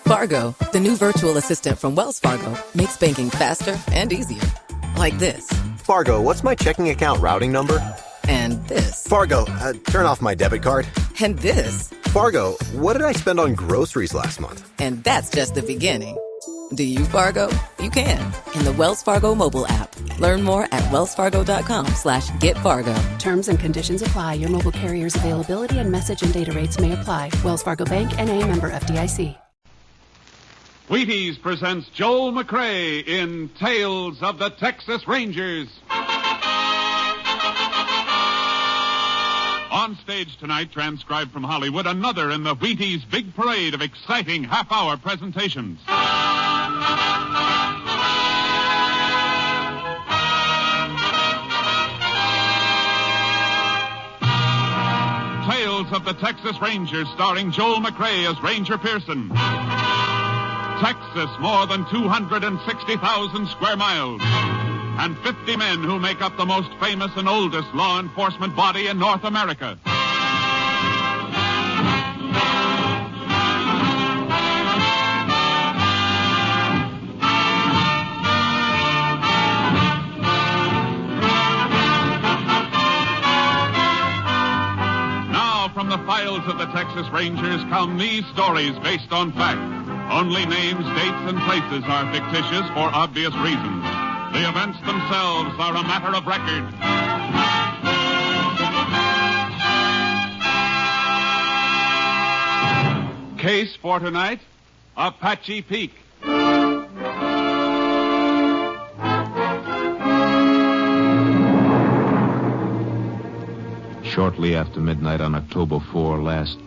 Fargo, the new virtual assistant from Wells Fargo, makes banking faster and easier. Like this. Fargo, what's my checking account routing number? And this. Fargo, turn off my debit card. And this. Fargo, what did I spend on groceries last month? And that's just the beginning. Do you, Fargo? You can. In the Wells Fargo mobile app. Learn more at wellsfargo.com/getfargo. Terms and conditions apply. Your mobile carrier's availability and message and data rates may apply. Wells Fargo Bank, N.A., member FDIC. Wheaties presents Joel McRae in Tales of the Texas Rangers. On stage tonight, transcribed from Hollywood, another in the Wheaties big parade of exciting half-hour presentations. Tales of the Texas Rangers, starring Joel McRae as Ranger Pearson. Texas, more than 260,000 square miles. And 50 men who make up the most famous and oldest law enforcement body in North America. Now, from the files of the Texas Rangers come these stories based on fact. Only names, dates, and places are fictitious for obvious reasons. The events themselves are a matter of record. Case for tonight, Apache Peak. Shortly after midnight on October 4 last,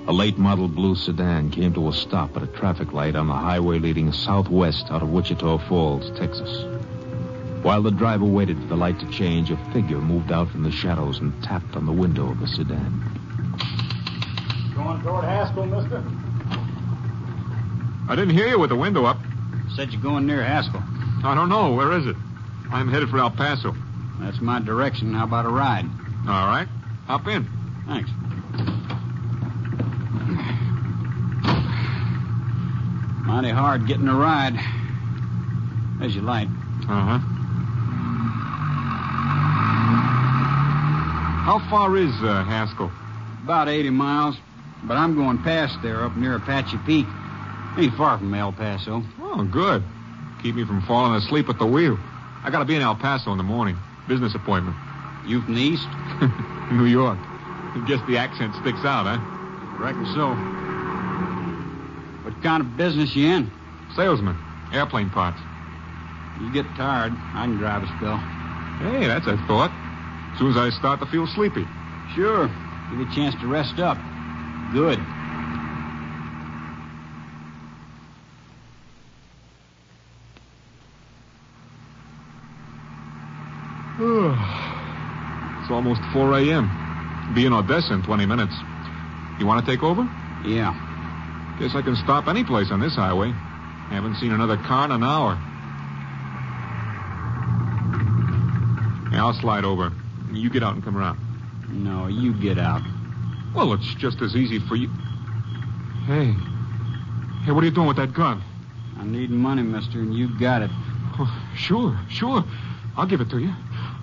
a late model blue sedan came to a stop at a traffic light on the highway leading southwest out of Wichita Falls, Texas. While the driver waited for the light to change, a figure moved out from the shadows and tapped on the window of the sedan. Going toward Haskell, mister? I didn't hear you with the window up. Said you're going near Haskell. I don't know. Where is it? I'm headed for El Paso. That's my direction. How about a ride? All right. Hop in. Thanks. Mighty hard getting a ride. There's your light. Uh-huh. How far is Haskell? About 80 miles. But I'm going past there up near Apache Peak. Ain't far from El Paso. Oh, good. Keep me from falling asleep at the wheel. I gotta be in El Paso in the morning. Business appointment. You from the east? New York. I guess the accent sticks out, huh? Reckon so. What kind of business you in? Salesman. Airplane parts. You get tired, I can drive a spell. Hey, that's a thought. As soon as I start to feel sleepy. Sure. Give you a chance to rest up. Good. It's almost 4 a.m. Be in Odessa in 20 minutes. You want to take over? Yeah. Guess I can stop any place on this highway. Haven't seen another car in an hour. Yeah, I'll slide over. You get out and come around. No, you get out. Well, it's just as easy for you. Hey, what are you doing with that gun? I need money, mister, and you got it. Oh, sure. I'll give it to you.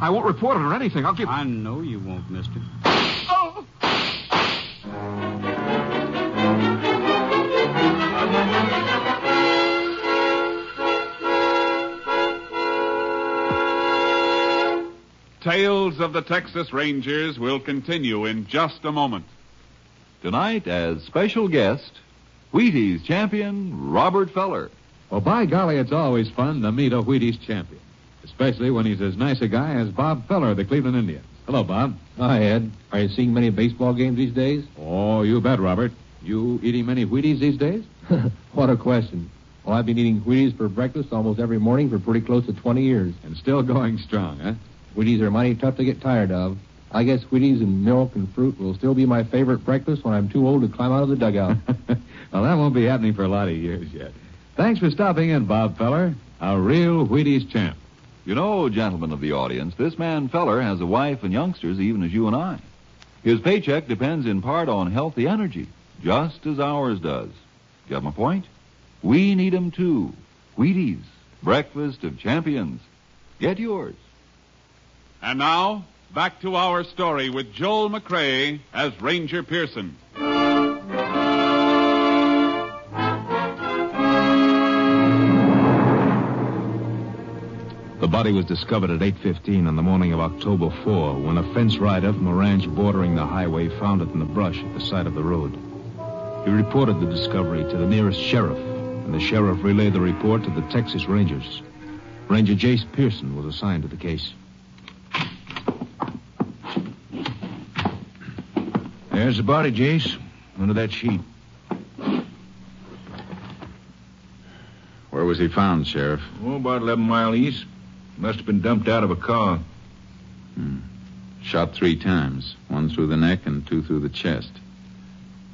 I won't report it or anything. I'll give... I know you won't, mister. Oh! Tales of the Texas Rangers will continue in just a moment. Tonight, as special guest, Wheaties champion Robert Feller. Well, by golly, it's always fun to meet a Wheaties champion, especially when he's as nice a guy as Bob Feller of the Cleveland Indians. Hello, Bob. Hi, Ed. Are you seeing many baseball games these days? Oh, you bet, Robert. You eating many Wheaties these days? What a question. Well, I've been eating Wheaties for breakfast almost every morning for pretty close to 20 years. And still going strong, huh? Wheaties are mighty tough to get tired of. I guess Wheaties and milk and fruit will still be my favorite breakfast when I'm too old to climb out of the dugout. Well, that won't be happening for a lot of years yet. Thanks for stopping in, Bob Feller, a real Wheaties champ. You know, gentlemen of the audience, this man Feller has a wife and youngsters even as you and I. His paycheck depends in part on healthy energy, just as ours does. Get my point? We need 'em too. Wheaties, breakfast of champions. Get yours. And now, back to our story with Joel McCrea as Ranger Pearson. The body was discovered at 8:15 on the morning of October 4 when a fence rider from a ranch bordering the highway found it in the brush at the side of the road. He reported the discovery to the nearest sheriff, and the sheriff relayed the report to the Texas Rangers. Ranger Jace Pearson was assigned to the case. There's the body, Jace, under that sheet. Where was he found, Sheriff? Oh, about 11 miles east. Must have been dumped out of a car. Shot 3 times. 1 through the neck and 2 through the chest.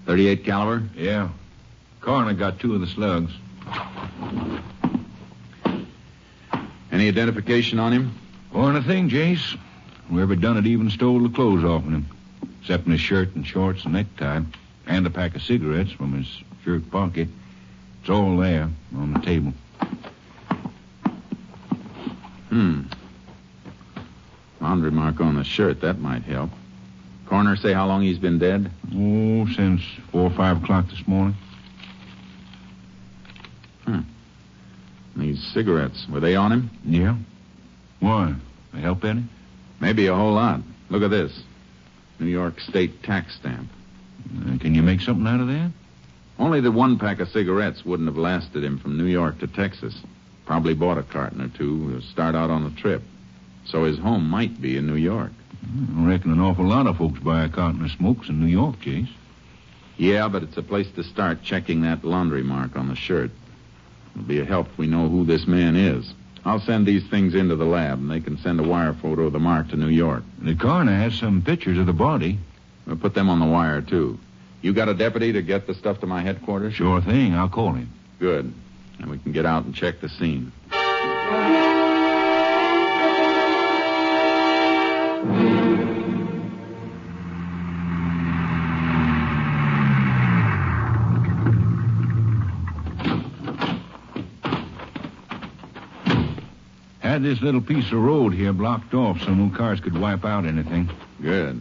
38 caliber? Yeah. Coroner got 2 of the slugs. Any identification on him? Or anything, Jace. Whoever done it even stole the clothes off of him. Except his shirt and shorts and necktie. And a pack of cigarettes from his shirt pocket. It's all there on the table. Laundry mark on the shirt. That might help. Coroner say how long he's been dead? Oh, since 4 or 5 o'clock this morning. These cigarettes, were they on him? Yeah. Why? They help any? Maybe a whole lot. Look at this. New York State tax stamp. Can you make something out of that? Only the 1 pack of cigarettes wouldn't have lasted him from New York to Texas. Probably bought a carton or 2 to start out on a trip. So his home might be in New York. I reckon an awful lot of folks buy a carton of smokes in New York, Chase. Yeah, but it's a place to start checking that laundry mark on the shirt. It'll be a help if we know who this man is. I'll send these things into the lab, and they can send a wire photo of the mark to New York. The coroner has some pictures of the body. We'll put them on the wire, too. You got a deputy to get the stuff to my headquarters? Sure thing. I'll call him. Good. And we can get out and check the scene. Had this little piece of road here blocked off so no cars could wipe out anything. Good.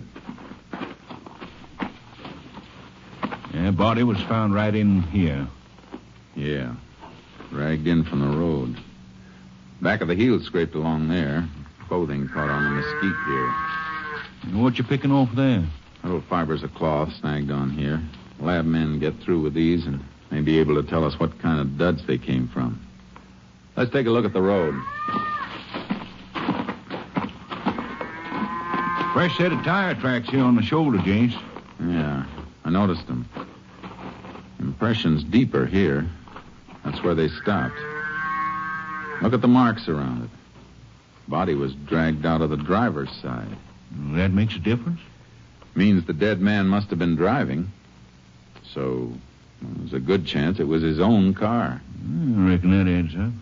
Yeah, body was found right in here. Yeah. Dragged in from the road. Back of the heel scraped along there. Clothing caught on the mesquite here. What you picking off there? Little fibers of cloth snagged on here. Lab men get through with these and may be able to tell us what kind of duds they came from. Let's take a look at the road. Fresh set of tire tracks here on the shoulder, James. Yeah, I noticed them. Impressions deeper here. That's where they stopped. Look at the marks around it. Body was dragged out of the driver's side. That makes a difference? Means the dead man must have been driving. So, there's a good chance it was his own car. I reckon that adds up.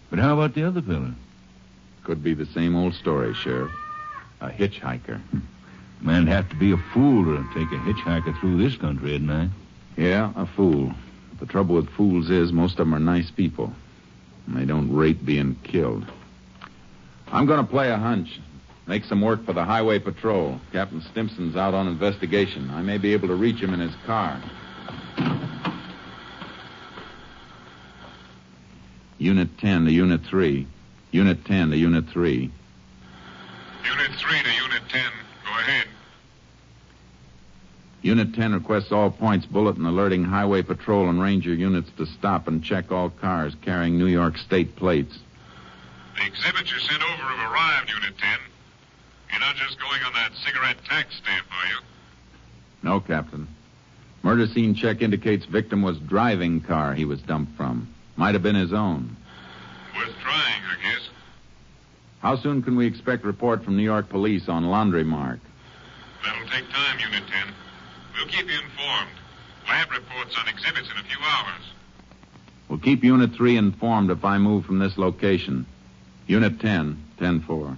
But how about the other fella? Could be the same old story, Sheriff. A hitchhiker. Man'd have to be a fool to take a hitchhiker through this country, isn't I? Yeah, a fool. The trouble with fools is most of them are nice people. And they don't rate being killed. I'm going to play a hunch. Make some work for the highway patrol. Captain Stimpson's out on investigation. I may be able to reach him in his car. Unit 10 to Unit 3. Unit 10 to Unit 3. Unit 3 to Unit 10. Go ahead. Unit 10 requests all points bulletin alerting highway patrol and ranger units to stop and check all cars carrying New York State plates. The exhibits you sent over have arrived, Unit 10. You're not just going on that cigarette tax stamp, are you? No, Captain. Murder scene check indicates victim was driving car he was dumped from. Might have been his own. Worth trying, I guess. How soon can we expect report from New York police on laundry mark? That'll take time, Unit 10. We'll keep you informed. Lab reports on exhibits in a few hours. We'll keep Unit 3 informed if I move from this location. Unit 10, 10-4.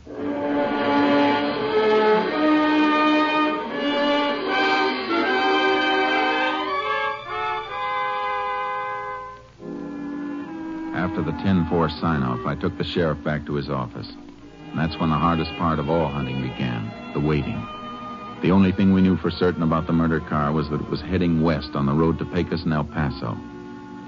After the 10-4 sign-off, I took the sheriff back to his office. And that's when the hardest part of all hunting began, the waiting. The only thing we knew for certain about the murder car was that it was heading west on the road to Pecos and El Paso.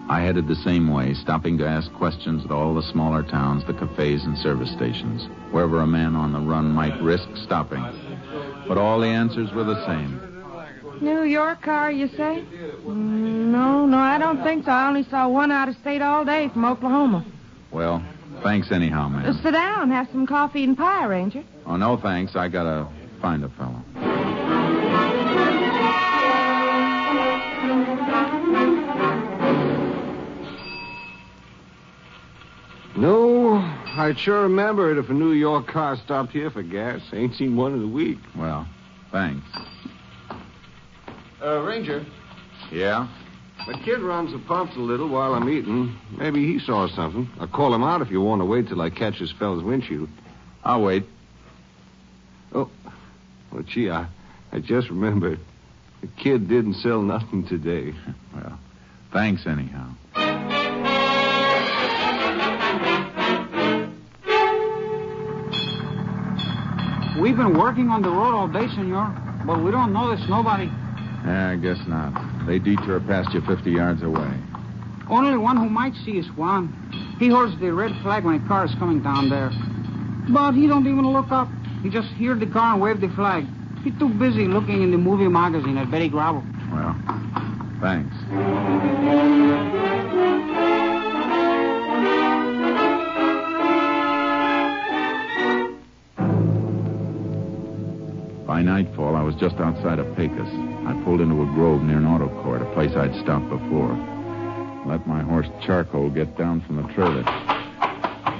I headed the same way, stopping to ask questions at all the smaller towns, the cafes and service stations, wherever a man on the run might risk stopping. But all the answers were the same. New York car, you say? No, I don't think so. I only saw one out of state all day from Oklahoma. Well, thanks anyhow, ma'am. Sit down, have some coffee and pie, Ranger. Oh, no thanks. I gotta find a fellow. No, I'd sure remember it if a New York car stopped here for gas. Ain't seen one in a week. Well, thanks. Ranger. Yeah? The kid runs the pumps a little while I'm eating. Maybe he saw something. I'll call him out if you want to wait till I catch this fella's windshield. I'll wait. Oh, well, gee, I just remembered. The kid didn't sell nothing today. Well, thanks anyhow. We've been working on the road all day, senor, but we don't notice nobody. Yeah, I guess not. They detour past you 50 yards away. Only one who might see is Juan. He holds the red flag when a car is coming down there. But he don't even look up. He just heard the car and waved the flag. He's too busy looking in the movie magazine at Betty Gravel. Well, thanks. By nightfall, I was just outside of Pecos. I pulled into a grove near an auto court, a place I'd stopped before. Let my horse Charcoal get down from the trailer.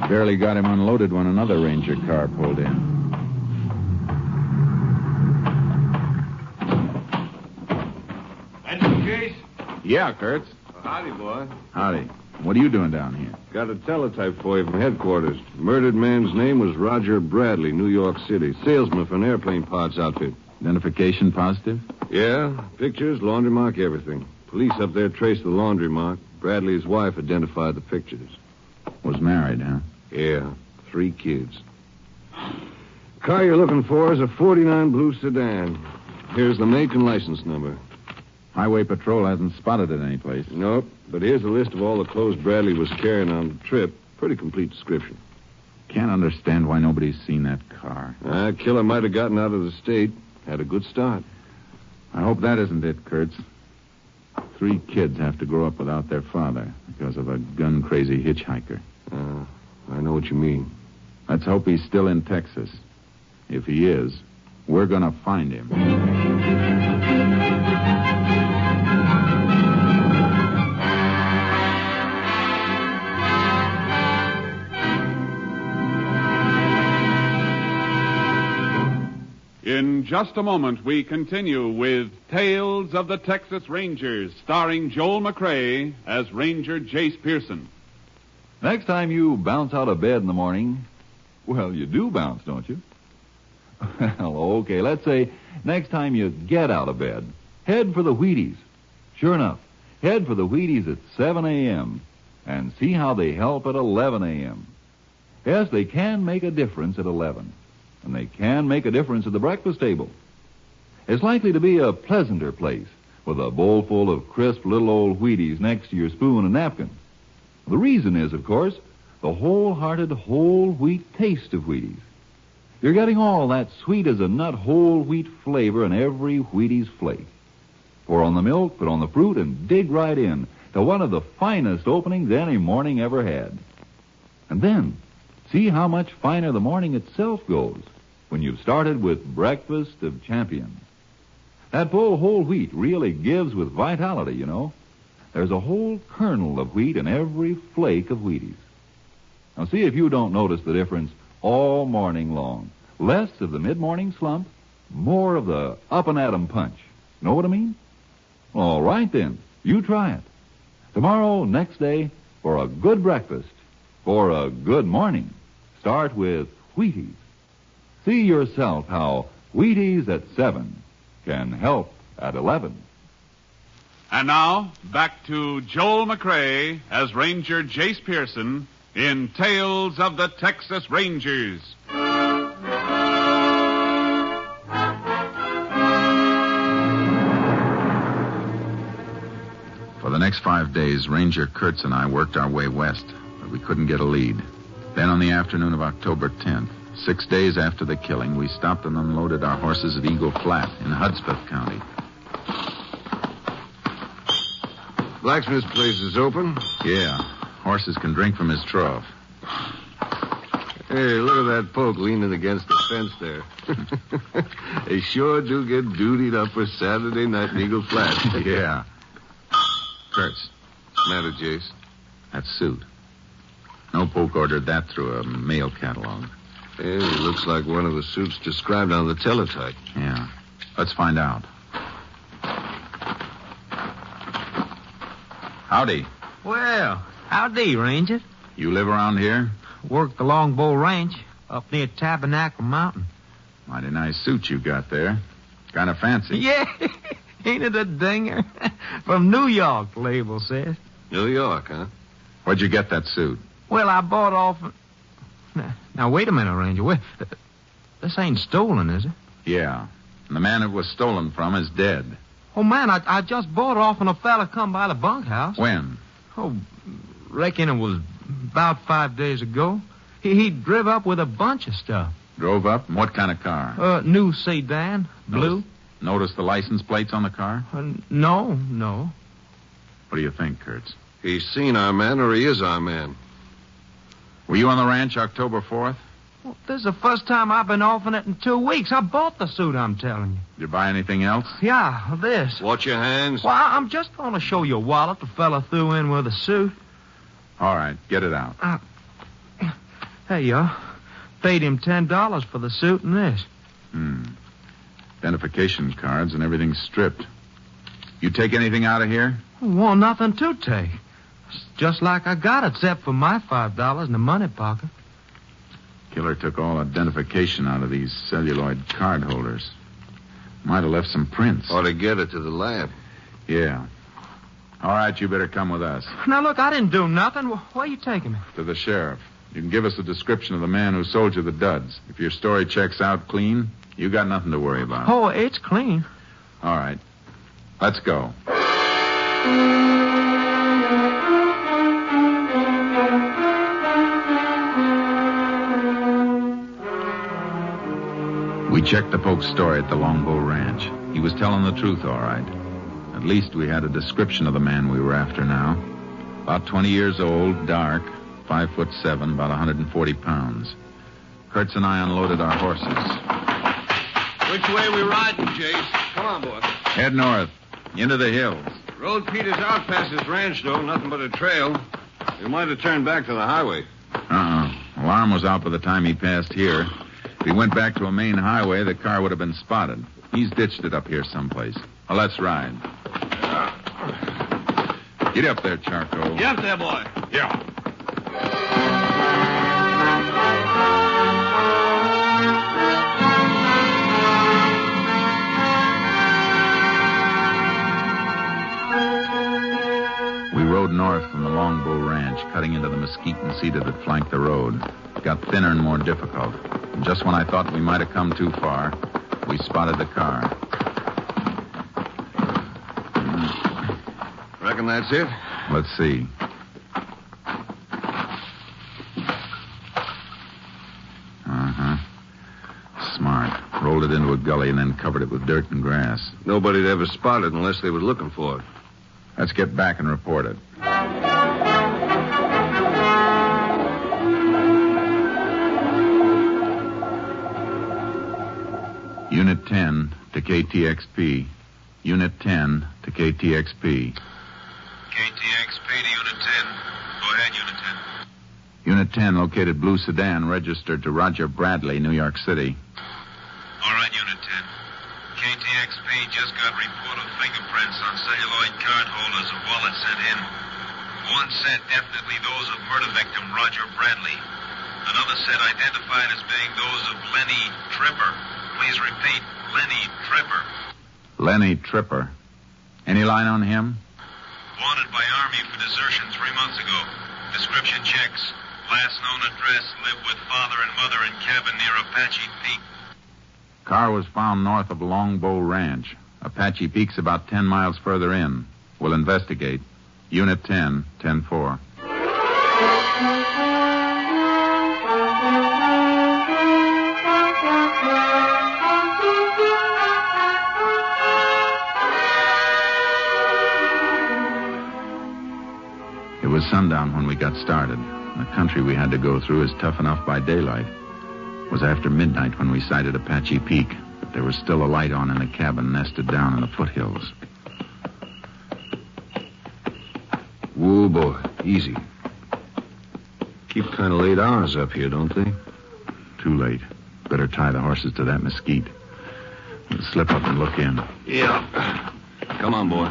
Barely got him unloaded when another Ranger car pulled in. That's the case? Yeah, Kurtz. Howdy, boy. Howdy. What are you doing down here? Got a teletype for you from headquarters. Murdered man's name was Roger Bradley, New York City. Salesman for an airplane parts outfit. Identification positive? Yeah, pictures, laundry mark, everything. Police up there traced the laundry mark. Bradley's wife identified the pictures. Was married, huh? Yeah, 3 kids. Car you're looking for is a 49 blue sedan. Here's the make and license number. Highway Patrol hasn't spotted it anyplace. Nope, but here's a list of all the clothes Bradley was carrying on the trip. Pretty complete description. Can't understand why nobody's seen that car. Killer might have gotten out of the state. Had a good start. I hope that isn't it, Kurtz. 3 kids have to grow up without their father because of a gun-crazy hitchhiker. I know what you mean. Let's hope he's still in Texas. If he is, we're going to find him. In just a moment, we continue with Tales of the Texas Rangers, starring Joel McRae as Ranger Jace Pearson. Next time you bounce out of bed in the morning, well, you do bounce, don't you? Well, okay, let's say next time you get out of bed, head for the Wheaties. Sure enough, head for the Wheaties at 7 a.m. and see how they help at 11 a.m. Yes, they can make a difference at 11. And they can make a difference at the breakfast table. It's likely to be a pleasanter place with a bowl full of crisp little old Wheaties next to your spoon and napkin. The reason is, of course, the wholehearted whole wheat taste of Wheaties. You're getting all that sweet-as-a-nut whole wheat flavor in every Wheaties flake. Pour on the milk, put on the fruit, and dig right in to one of the finest openings any morning ever had. And then, see how much finer the morning itself goes when you've started with breakfast of champions. That full whole wheat really gives with vitality, you know. There's a whole kernel of wheat in every flake of Wheaties. Now see if you don't notice the difference all morning long. Less of the mid-morning slump, more of the up-and-at-'em punch. Know what I mean? All right, then. You try it. Tomorrow, next day, for a good breakfast, for a good morning, start with Wheaties. See yourself how Wheaties at 7 can help at 11. And now, back to Joel McCrea as Ranger Jace Pearson in Tales of the Texas Rangers. For the next 5 days, Ranger Kurtz and I worked our way west, but we couldn't get a lead. Then on the afternoon of October 10th, 6 days after the killing, we stopped and unloaded our horses at Eagle Flat in Hudspeth County. Blacksmith's place is open? Yeah. Horses can drink from his trough. Hey, look at that poke leaning against the fence there. They sure do get dutied up for Saturday night in Eagle Flat. Yeah. Kurtz. What's the matter, Jace? That suit. No poke ordered that through a mail catalog. Hey, it looks like one of the suits described on the teletype. Yeah. Let's find out. Howdy. Well, howdy, Ranger. You live around here? Work the Longbow Ranch up near Tabernacle Mountain. Mighty nice suit you got there. Kind of fancy. Yeah, ain't it a dinger? From New York, the label says. New York, huh? Where'd you get that suit? Well, I bought off... Now, wait a minute, Ranger. This ain't stolen, is it? Yeah. And the man it was stolen from is dead. Oh, man, I just bought it off when a fella come by the bunkhouse. When? Oh, reckon it was about 5 days ago. He drove up with a bunch of stuff. Drove up? What kind of car? New sedan, blue. Notice the license plates on the car? No. What do you think, Kurtz? He's seen our man or he is our man. Were you on the ranch October 4th? Well, this is the first time I've been off in it in 2 weeks. I bought the suit, I'm telling you. Did you buy anything else? Yeah, this. Watch your hands. Well, I'm just going to show you a wallet the fella threw in with the suit. All right, get it out. There you are. Paid him $10 for the suit and this. Identification cards and everything stripped. You take anything out of here? Well, nothing to take. It's just like I got it, except for my $5 in the money pocket. Killer took all identification out of these celluloid card holders. Might have left some prints. Ought to get it to the lab. Yeah. All right, you better come with us. Now, look, I didn't do nothing. Where are you taking me? To the sheriff. You can give us a description of the man who sold you the duds. If your story checks out clean, you got nothing to worry about. Oh, it's clean. All right. Let's go. We checked the poke's story at the Longbow Ranch. He was telling the truth, all right. At least we had a description of the man we were after now. About 20 years old, dark, 5'7", about 140 pounds. Kurtz and I unloaded our horses. Which way we riding, Jace? Come on, boy. Head north, into the hills. Road peters out past this ranch, though. Nothing but a trail. We might have turned back to the highway. Alarm was out by the time he passed here. If he went back to a main highway, the car would have been spotted. He's ditched it up here someplace. Well, let's ride. Get up there, Charcoal. Get up there, boy. Yeah. We rode north from the Longbow Ranch, cutting into the mesquite and cedar that flanked the road. It got thinner and more difficult. And just when I thought we might have come too far, we spotted the car. Reckon that's it? Let's see. Smart. Rolled it into a gully and then covered it with dirt and grass. Nobody'd ever spot it unless they were looking for it. Let's get back and report it. Unit 10 to KTXP. Unit 10 to KTXP. KTXP to Unit 10. Go ahead, Unit 10. Unit 10 located blue sedan registered to Roger Bradley, New York City. All right, Unit 10. KTXP just got report of fingerprints on celluloid card holders of wallets sent in. One set definitely those of murder victim Roger Bradley. Another set identified as being those of Lenny Tripper. Please repeat, Lenny Tripper. Lenny Tripper. Any line on him? Wanted by Army for desertion 3 months ago. Description checks. Last known address, lived with father and mother in cabin near Apache Peak. Car was found north of Longbow Ranch. Apache Peak's about 10 miles further in. We'll investigate. Unit 10, 10-4. It was sundown when we got started. The country we had to go through is tough enough by daylight. It was after midnight when we sighted Apache Peak, but there was still a light on in the cabin nested down in the foothills. Whoa, boy. Easy. Keep kind of late hours up here, don't they? Too late. Better tie the horses to that mesquite. We'll slip up and look in. Yeah. Come on, boy.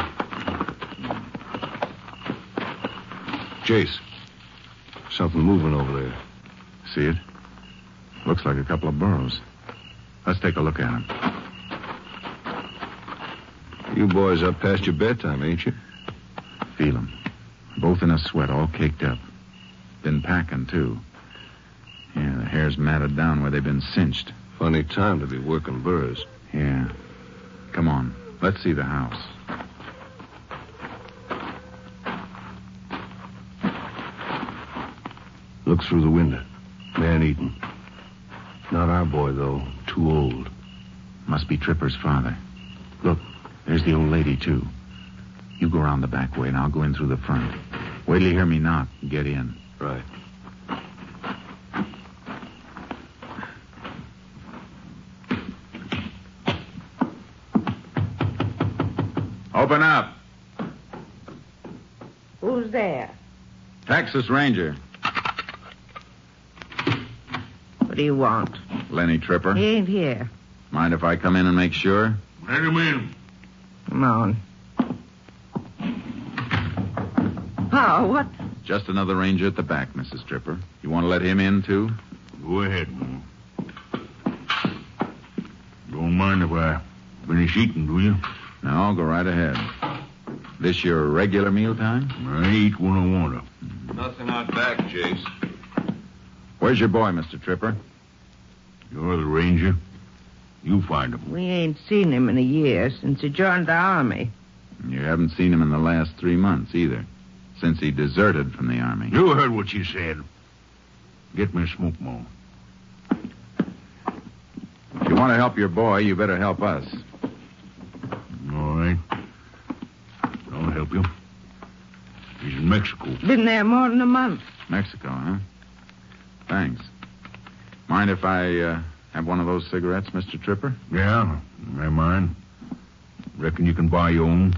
Jace. Something moving over there. See it? Looks like a couple of burros. Let's take a look at them. You boys up past your bedtime, ain't you? Feel them. Both in a sweat, all caked up. Been packing, too. Yeah, the hair's matted down where they've been cinched. Funny time to be working burros. Yeah. Come on. Let's see the house. Look through the window. Man eating. Not our boy, though. Too old. Must be Tripper's father. Look, there's the old lady, too. You go around the back way, and I'll go in through the front. Wait till you hear me knock and get in. Right. Open up. Who's there? Texas Ranger. What do you want? Lenny Tripper. He ain't here. Mind if I come in and make sure? Let him in. Come on. Oh, what? Just another ranger at the back, Mrs. Tripper. You want to let him in, too? Go ahead, man. Don't mind if I finish eating, do you? No, go right ahead. This your regular mealtime? I eat when I want to. Nothing out back, Jace. Where's your boy, Mr. Tripper? You're the ranger. You find him. We ain't seen him in a year since he joined the army. You haven't seen him in the last 3 months, either. Since he deserted from the army. You heard what she said. Get me a smoke, Mo. If you want to help your boy, you better help us. All right. I'll help you. He's in Mexico. Been there more than a month. Mexico, huh? Thanks. Mind if I have one of those cigarettes, Mr. Tripper? Yeah, I mind. Reckon you can buy your own?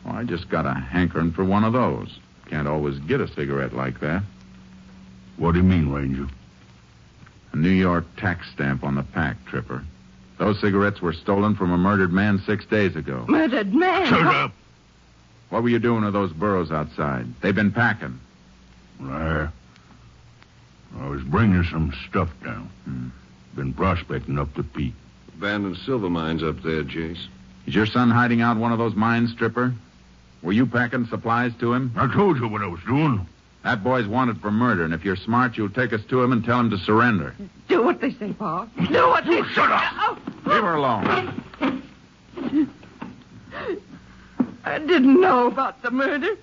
Well, I just got a hankering for one of those. Can't always get a cigarette like that. What do you mean, Ranger? A New York tax stamp on the pack, Tripper. Those cigarettes were stolen from a murdered man 6 days ago. Murdered man? Shut up! What were you doing with those burros outside? They've been packing. I was bringing some stuff down. Been prospecting up the peak. Abandoned silver mines up there, Jace. Is your son hiding out one of those mines, Tripper? Were you packing supplies to him? I told you what I was doing. That boy's wanted for murder, and if you're smart, you'll take us to him and tell him to surrender. Do what they say, Pa. Do what they say. Shut up! Leave her alone. I didn't know about the murder.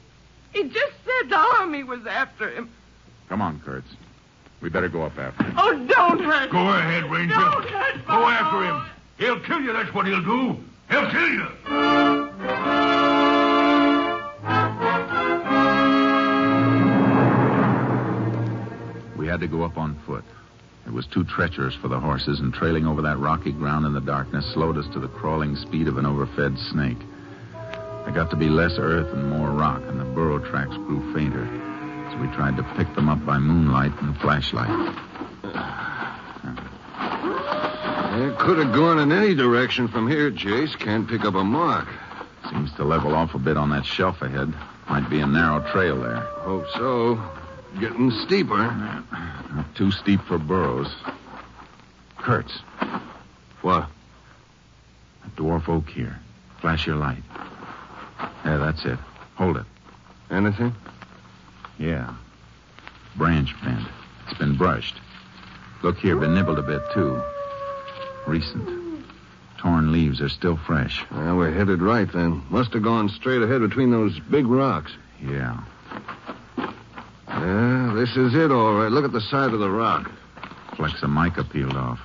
He just said the army was after him. Come on, Kurtz. We better go up after him. Oh, don't hurt Go him. ahead, Ranger. Don't hurt Go after him. He'll kill you, that's what he'll do. He'll kill you. We had to go up on foot. It was too treacherous for the horses, and trailing over that rocky ground in the darkness slowed us to the crawling speed of an overfed snake. There got to be less earth and more rock, and the burro tracks grew fainter. So we tried to pick them up by moonlight and flashlight. It could have gone in any direction from here, Jace. Can't pick up a mark. Seems to level off a bit on that shelf ahead. Might be a narrow trail there. Hope so. Getting steeper. Not too steep for burros. Kurtz. What? A dwarf oak here. Flash your light. Yeah, that's it. Hold it. Anything? Yeah. Branch bent. It's been brushed. Look here, been nibbled a bit, too. Recent. Torn leaves are still fresh. Well, we're headed right, then. Must have gone straight ahead between those big rocks. Yeah. Yeah, this is it, all right. Look at the side of the rock. Flecks of mica peeled off.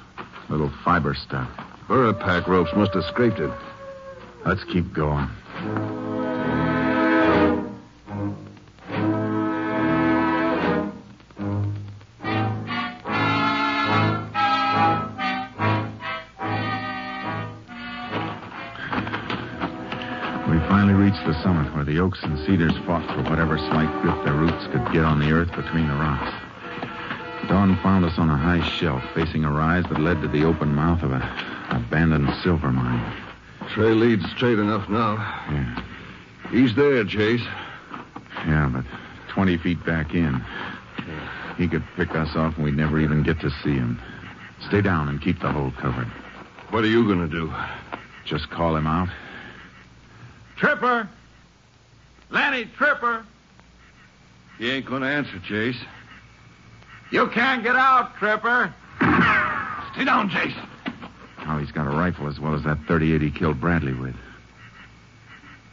Little fiber stuff. Pack ropes must have scraped it. Let's keep going. We finally reached the summit where the oaks and cedars fought for whatever slight grip their roots could get on the earth between the rocks. Dawn found us on a high shelf facing a rise that led to the open mouth of an abandoned silver mine. Trail leads straight enough now. Yeah. He's there, Chase. Yeah, but 20 feet back in. He could pick us off and we'd never even get to see him. Stay down and keep the hole covered. What are you going to do? Just call him out. Tripper! Lenny, Tripper! He ain't going to answer, Chase. You can't get out, Tripper. Stay down, Chase. Oh, he's got a rifle as well as that .38 he killed Bradley with.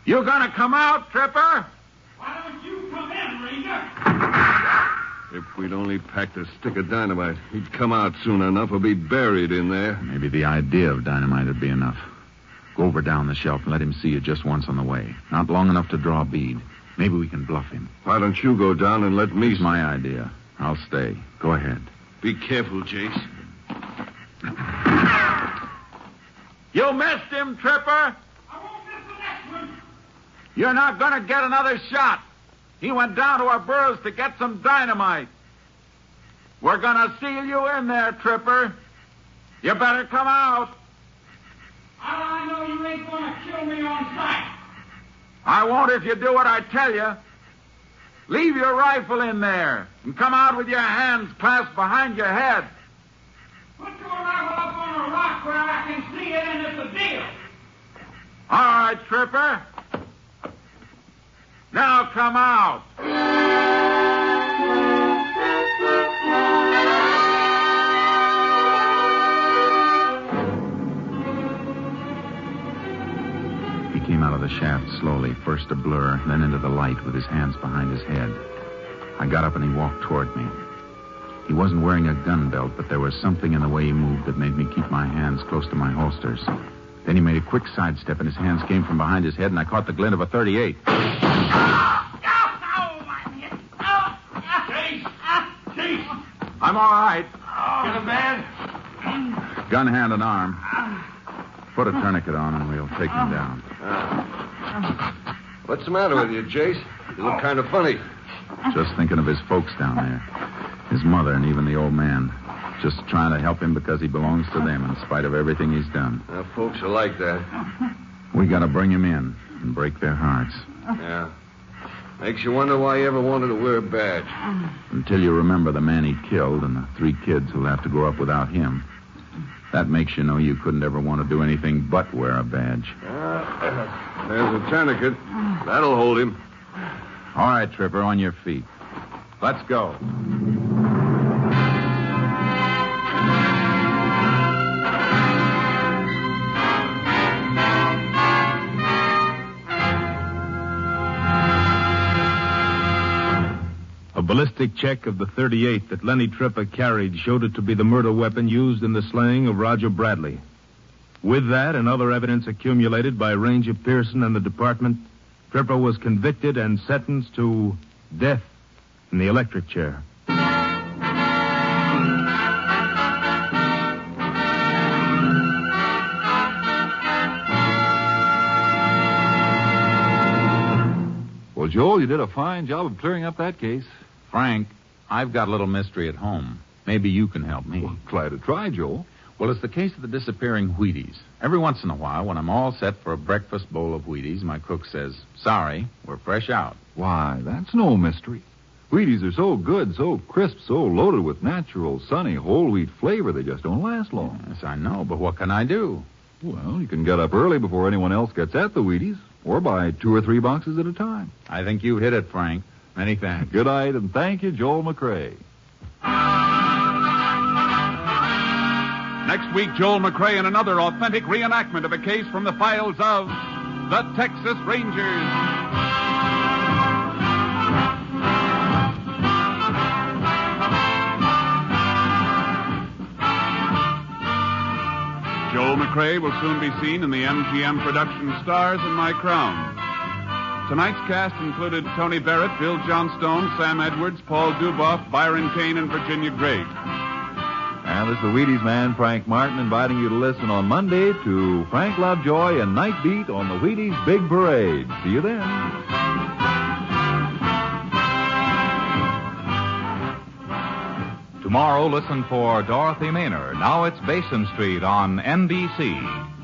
You gonna come out, Tripper? Why don't you come in, Ranger? If we'd only packed a stick of dynamite, he'd come out soon enough or be buried in there. Maybe the idea of dynamite would be enough. Go over down the shelf and let him see you just once on the way. Not long enough to draw a bead. Maybe we can bluff him. Why don't you go down and let me... It's my idea. I'll stay. Go ahead. Be careful, Chase. You missed him, Tripper. I won't miss the next one. You're not gonna get another shot. He went down to our burrows to get some dynamite. We're gonna seal you in there, Tripper. You better come out. How do I know you ain't gonna kill me on sight? I won't if you do what I tell you. Leave your rifle in there and come out with your hands clasped behind your head. Put your rifle up on a rock where I can see it, and it's a deal. All right, Tripper. Now come out. He came out of the shaft slowly, first a blur, then into the light with his hands behind his head. I got up and he walked toward me. He wasn't wearing a gun belt, but there was something in the way he moved that made me keep my hands close to my holsters. Then he made a quick sidestep, and his hands came from behind his head, and I caught the glint of a .38. Chief! I'm all right. Get him, man. Gun hand and arm. Put a tourniquet on, and we'll take him down. What's the matter with you, Chase? You look kind of funny. Just thinking of his folks down there. His mother and even the old man. Just trying to help him because he belongs to them in spite of everything he's done. Folks are like that. We got to bring him in and break their hearts. Yeah. Makes you wonder why he ever wanted to wear a badge. Until you remember the man he killed and the 3 kids who'll have to grow up without him. That makes you know you couldn't ever want to do anything but wear a badge. There's a tourniquet. That'll hold him. All right, Tripper, on your feet. Let's go. A ballistic check of the .38 that Lenny Tripper carried showed it to be the murder weapon used in the slaying of Roger Bradley. With that and other evidence accumulated by Ranger Pearson and the department, Tripper was convicted and sentenced to death in the electric chair. Well, Joel, you did a fine job of clearing up that case. Frank, I've got a little mystery at home. Maybe you can help me. Well, glad to try, Joel. Well, it's the case of the disappearing Wheaties. Every once in a while, when I'm all set for a breakfast bowl of Wheaties, my cook says, "Sorry, we're fresh out." Why, that's no mystery. Wheaties are so good, so crisp, so loaded with natural, sunny, whole wheat flavor, they just don't last long. Yes, I know, but what can I do? Well, you can get up early before anyone else gets at the Wheaties. or buy 2 or 3 boxes at a time. I think you hit it, Frank. Many thanks. Good night, and thank you, Joel McRae. Next week, Joel McRae in another authentic reenactment of a case from the files of the Texas Rangers. Joel McRae will soon be seen in the MGM production Stars in My Crown. Tonight's cast included Tony Barrett, Bill Johnstone, Sam Edwards, Paul Duboff, Byron Kane, and Virginia Gregg. And this is the Wheaties man, Frank Martin, inviting you to listen on Monday to Frank Lovejoy and Night Beat on the Wheaties Big Parade. See you then. Tomorrow, listen for Dorothy Maynard. Now it's Basin Street on NBC.